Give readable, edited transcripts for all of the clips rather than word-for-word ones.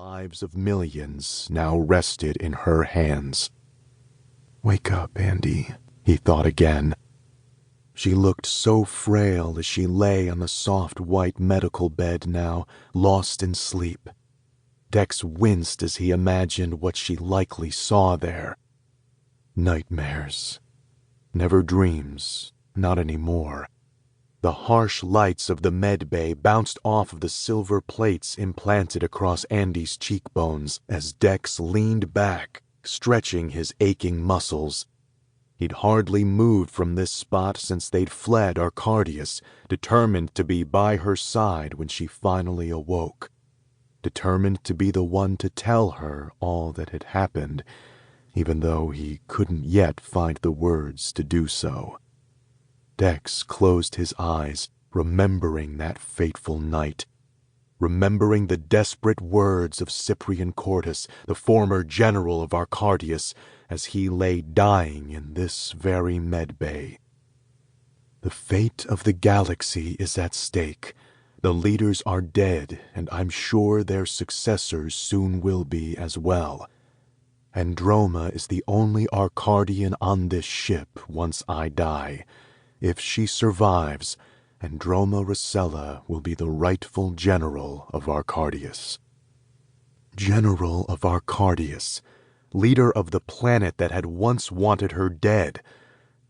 lives of millions now rested in her hands. "Wake up, Andi," he thought again. She looked so frail as she lay on the soft white medical bed now, lost in sleep. Dex winced as he imagined what she likely saw there. Nightmares. Never dreams, not anymore. The harsh lights of the med bay bounced off of the silver plates implanted across Andi's cheekbones as Dex leaned back, stretching his aching muscles. He'd hardly moved from this spot since they'd fled Arcadius, determined to be by her side when she finally awoke. Determined to be the one to tell her all that had happened, even though he couldn't yet find the words to do so. Dex closed his eyes, remembering that fateful night, remembering the desperate words of Cyprian Cordus, the former general of Arcadius, as he lay dying in this very medbay. The fate of the galaxy is at stake. The leaders are dead, and I'm sure their successors soon will be as well. Androma is the only Arcadian on this ship once I die. If she survives, Androma Racella will be the rightful general of Arcadius. General of Arcadius, leader of the planet that had once wanted her dead.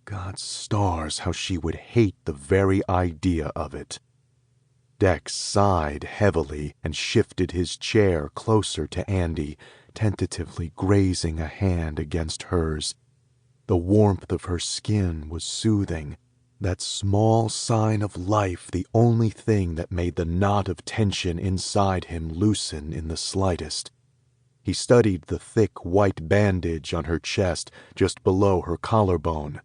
God's stars, how she would hate the very idea of it. Dex sighed heavily and shifted his chair closer to Andi, tentatively grazing a hand against hers. The warmth of her skin was soothing. That small sign of life, the only thing that made the knot of tension inside him loosen in the slightest. He studied the thick white bandage on her chest just below her collarbone.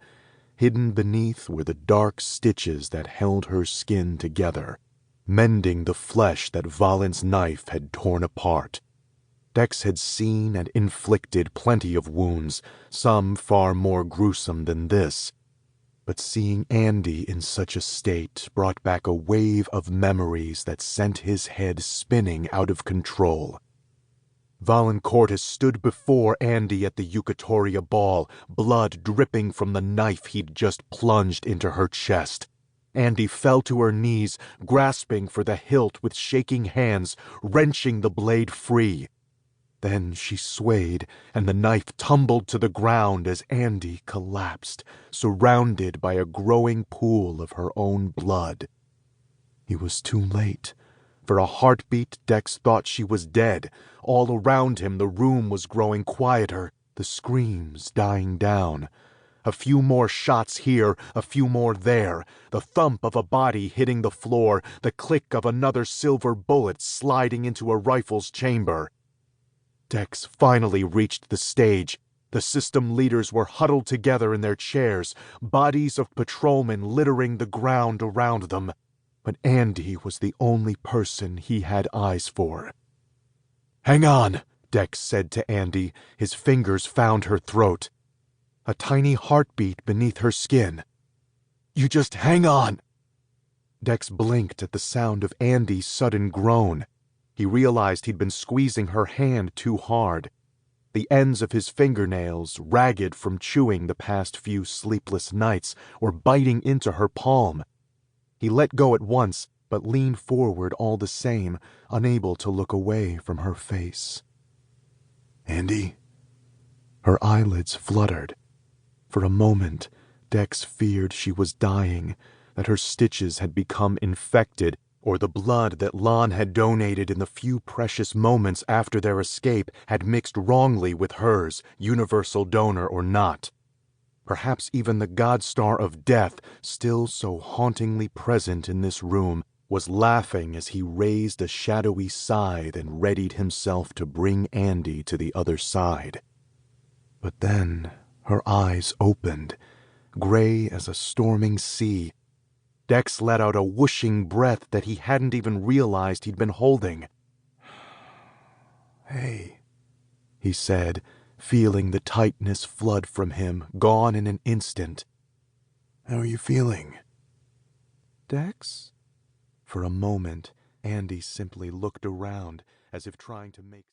Hidden beneath were the dark stitches that held her skin together, mending the flesh that Valen's knife had torn apart. Dex had seen and inflicted plenty of wounds, some far more gruesome than this. But seeing Andi in such a state brought back a wave of memories that sent his head spinning out of control. Valen Cortis stood before Andi at the Eucatoria ball, blood dripping from the knife he'd just plunged into her chest. Andi fell to her knees, grasping for the hilt with shaking hands, wrenching the blade free. Then she swayed, and the knife tumbled to the ground as Andi collapsed, surrounded by a growing pool of her own blood. He was too late. For a heartbeat, Dex thought she was dead. All around him the room was growing quieter, the screams dying down. A few more shots here, a few more there, the thump of a body hitting the floor, the click of another silver bullet sliding into a rifle's chamber. Dex finally reached the stage. The system leaders were huddled together in their chairs, bodies of patrolmen littering the ground around them. But Andi was the only person he had eyes for. "Hang on," Dex said to Andi. His fingers found her throat. A tiny heartbeat beneath her skin. "You just hang on." Dex blinked at the sound of Andi's sudden groan. He realized he'd been squeezing her hand too hard. The ends of his fingernails, ragged from chewing the past few sleepless nights, were biting into her palm. He let go at once, but leaned forward all the same, unable to look away from her face. "Andi?" Her eyelids fluttered. For a moment, Dex feared she was dying, that her stitches had become infected, or the blood that Lon had donated in the few precious moments after their escape had mixed wrongly with hers, universal donor or not. Perhaps even the godstar of death, still so hauntingly present in this room, was laughing as he raised a shadowy scythe and readied himself to bring Andi to the other side. But then her eyes opened, gray as a storming sea. Dex let out a whooshing breath that he hadn't even realized he'd been holding. "Hey," he said, feeling the tightness flood from him, gone in an instant. "How are you feeling?" "Dex?" For a moment, Andi simply looked around, as if trying to make